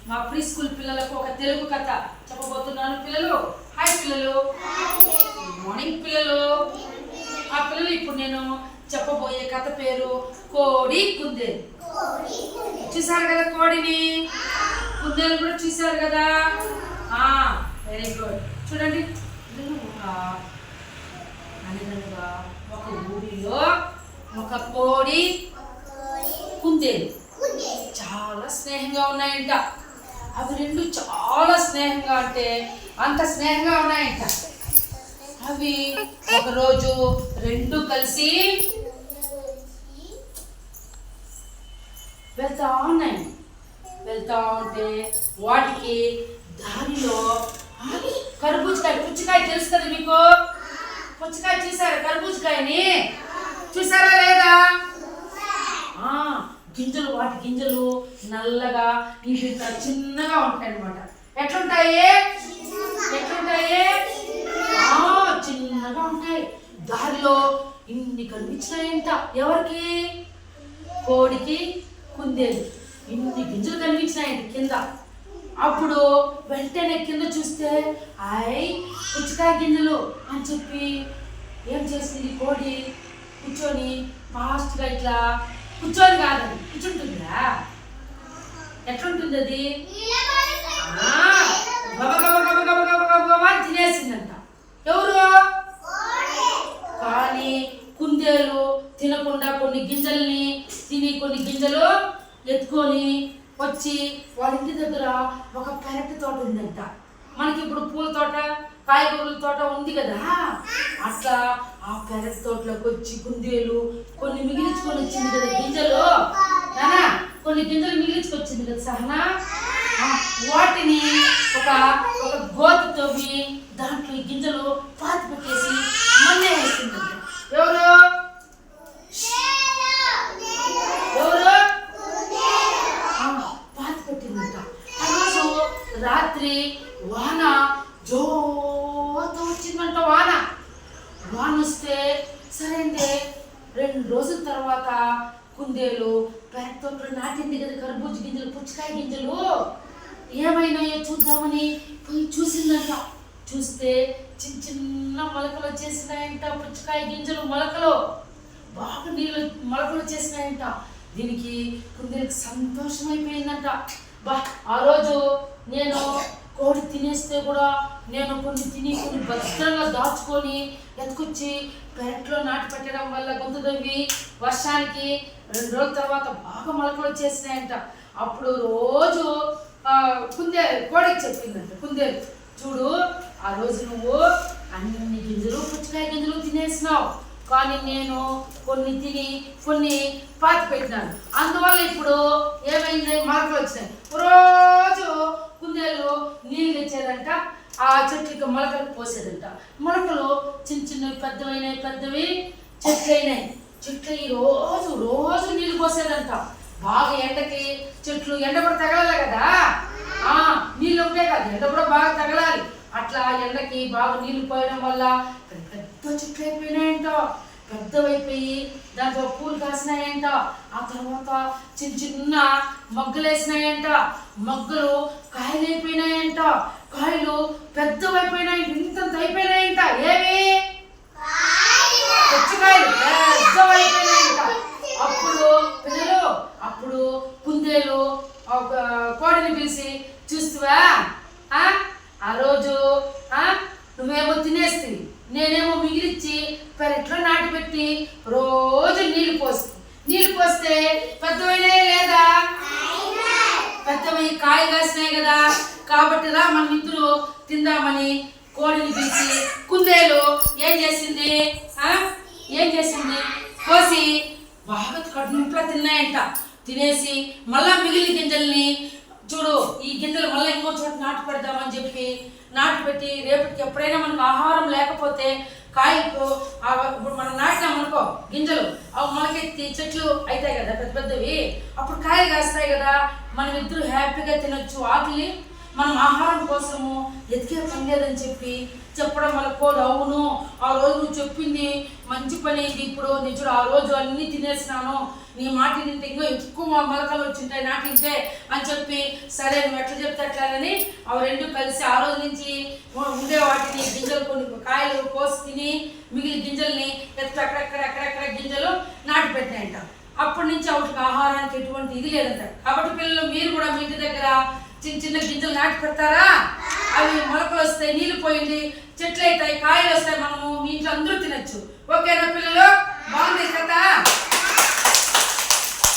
మా pre school పిల్లలకు ఒక తెలుగు కథ చెప్పబోతున్నాను. పిల్లలు హాయ్ పిల్లలు, గుడ్ మార్నింగ్ పిల్లలు. ఆ పిల్లలు ఇప్పుడు నేను చెప్పబోయే కథ పేరు కోడి కుందేలు. చూసారు కదా కోడిని, కుందేలు కూడా చూసారు కదా. Very good. చూడండి అనగనగా ఒక ఊరిలో ఒక కోడి కుందేలు చాలా స్నేహంగా ఉన్నాయంట. అవి రెండు చాలా స్నేహంగా, అంటే అంత స్నేహంగా ఉన్నాయంట. అవి ఒకరోజు రెండు కలిసి వెళ్తా ఉన్నాయి. వెళ్తా ఉంటే వాటికి దారిలో కర్బూజకాయ, పుచ్చకాయ తెలుసు కదా మీకు. పుచ్చకాయ చూసారా? కర్బూజకాయని చూసారా లేదా? గింజలు, వాటి గింజలు నల్లగా ఇంత చిన్నగా ఉంటాయి అన్నమాట. ఎట్లుంటాయి? చిన్నగా ఉంటాయి. దారిలో ఇన్ని కనిపించినాయంట. ఎవరికి? కోడికి కుందేలు ఇన్ని గింజలు కనిపించినాయంట కింద. అప్పుడు వెంటనే కింద చూస్తే పుచ్చకాయ గింజలు అని చెప్పి ఏం చేసింది కోడి? కూర్చొని ఫాస్ట్గా ఇట్లా కూర్చొని కాదండి, కూర్చుంటుందా? ఎట్లుంటుంది అది? తినేసిందంట. ఎవరు? కానీ కుందేలు తినకుండా కొన్ని గింజల్ని తిని కొన్ని గింజలు ఎత్తుకొని వచ్చి వాళ్ళ ఇంటి దగ్గర ఒక పెరటి తోట ఉందంట. మనకి ఇప్పుడు పూల తోట, కాయగూరల తోట ఉంది కదా, అట్లా ఆ పెరటి తోటలోకి వచ్చి కుందేలు కొన్ని మిగిలించుకొని వచ్చింది కదా గింజలు. కొన్ని గింజలు మిగిలించుకొచ్చింది కదా సహనా. వాటిని ఒక గోతి తవ్వి దాంట్లో ఈ గింజలు పాతి పెట్టేసి మళ్ళీ వేసిందంట. ఎవరు? పాతి పెట్టిందంట. ఆ రోజు రాత్రి వాన జోతో వచ్చిందంట. వాన వస్తే సరే అంటే 2 రోజుల తర్వాత కుందేలు పెరటి తోటలో నాటింది కదా కర్బూజ గింజలు, పుచ్చకాయ గింజలు ఏమైనాయో చూద్దామని పోయి చూసిందంట. చూస్తే చిన్న చిన్న మొలకలు వచ్చేసినాయంట. పుచ్చకాయ గింజలు మొలకలు బాగా నీళ్ళు మొలకలు వచ్చేసినాయంట. దీనికి కుందేలుకి సంతోషం అయిపోయిందంట. ఆ రోజు నేను కోడి తినేస్తే కూడా నేను కొన్ని తిని కొన్ని భద్రంగా దాచుకొని ఎత్తుకొచ్చి పెరట్లో నాటి పెట్టడం వల్ల గొంతు తవ్వి వర్షానికి 2 రోజుల తర్వాత బాగా మొలకలు వచ్చేసినాయంట. అప్పుడు రోజు కోడికి చెప్పిందంట కుందేలు, చూడు ఆ రోజు నువ్వు అన్ని గింజలు పుచ్చకాయ గింజలు తినేసినావు, కానీ నేను కొన్ని తిని కొన్ని పాతి పెట్టినాను. అందువల్ల ఇప్పుడు ఏమైంది? మొలకలు వచ్చినాయి. రోజు కుందేలు నీళ్ళు తెచ్చేదంట. ఆ చెట్లకి మొలకలు పోసేదంట. మొలకలు చిన్న చిన్నవి పెద్దవి చెట్లయినాయి. రోజు నీళ్ళు పోసేదంట. బాగా ఎండకి చెట్లు ఎండ కూడా తగలాలి కదా, నీళ్ళు ఉంటే కాదు, ఎండ కూడా బాగా తగలాలి. అట్లా ఎండకి బాగా నీళ్లు పోయడం వల్ల పెద్ద చెట్లు అయిపోయినాయంట. పెద్దవైపోయి దాంట్లో పూలు కాసినాయంట. ఆ తర్వాత చిన్న మొగ్గలు వేసినాయంట. మొగ్గలు కాయలు అయిపోయినాయంట. కాయలు పెద్దవైపోయినాయంట. ఇంతంత అయిపోయినాయంట. ఏవి? పుచ్చకాయలు పెద్దవైపోయినాయంట. అప్పుడు కుందేలు కోడిని పిలిచి, చూస్తువా ఆ రోజు నువ్వేమో తినేస్తుంది, నేనేమో మిగిలిచ్చి పెరట్లో నాటి పెట్టి రోజు నీళ్ళు పోస్తే పెద్దవైనాయా లేదా? పెద్దవై కాయ కాసినాయి కదా. కాబట్టి రా మనం ఇద్దరు తిందామని కోడిని పిలిచి కుందేలు ఏం చేసింది? కోసి బాగా కడుపులో తిన్నాయంట. తినేసి మళ్ళా మిగిలిన గింజల్ని, చూడు ఈ గింజలు మళ్ళీ ఇంకో చోట నాటు పెడదామని చెప్పి నాటు పెట్టి రేపటికి ఎప్పుడైనా మనకు ఆహారం లేకపోతే కాయలు ఇప్పుడు మనం నాటినామనుకో గింజలు, అవి మొలకెత్తి చెట్లు అవుతాయి కదా పెద్దవి, అప్పుడు కాయలు కాస్తాయి కదా. మనం ఇద్దరు హ్యాపీగా తినొచ్చు. ఆకులి మనం ఆహారం కోసము ఎతికే పని లేదని చెప్పడం వల్ల కోడి అవును ఆ రోజు నువ్వు చెప్పింది మంచి పని ఇది, ఇప్పుడు నిజుడు ఆ రోజు అన్నీ తినేసినాను, నీ మాట తింటే ఇంకా ఎక్కువ మొలకలు వచ్చింటాయి నాటింటే అని చెప్పి, సరే నువ్వు ఎట్లా చెప్తే అట్లానని అవి రెండు కలిసి ఆ రోజు నుంచి ఉండే వాటిని గింజలు కొన్ని కాయలు కోసి తిని మిగిలిన గింజల్ని అక్కడెక్కడ గింజలు నాటి పెట్టినాయంట. అప్పటి నుంచి వాటికి ఆహారానికి ఎటువంటి ఇది లేదంట. కాబట్టి పిల్లలు మీరు కూడా మీ ఇంటి దగ్గర చిన్న చిన్న గింజలు నాటి పెడతారా? అవి మొలకలు వస్తాయి, నీళ్ళు పోయింది, చెట్లు అవుతాయి, కాయలు వస్తాయి, మనము మీ ఇంట్లో అందరూ తినచ్చు. ఓకేనా పిల్లలు? బాగుంది కదా?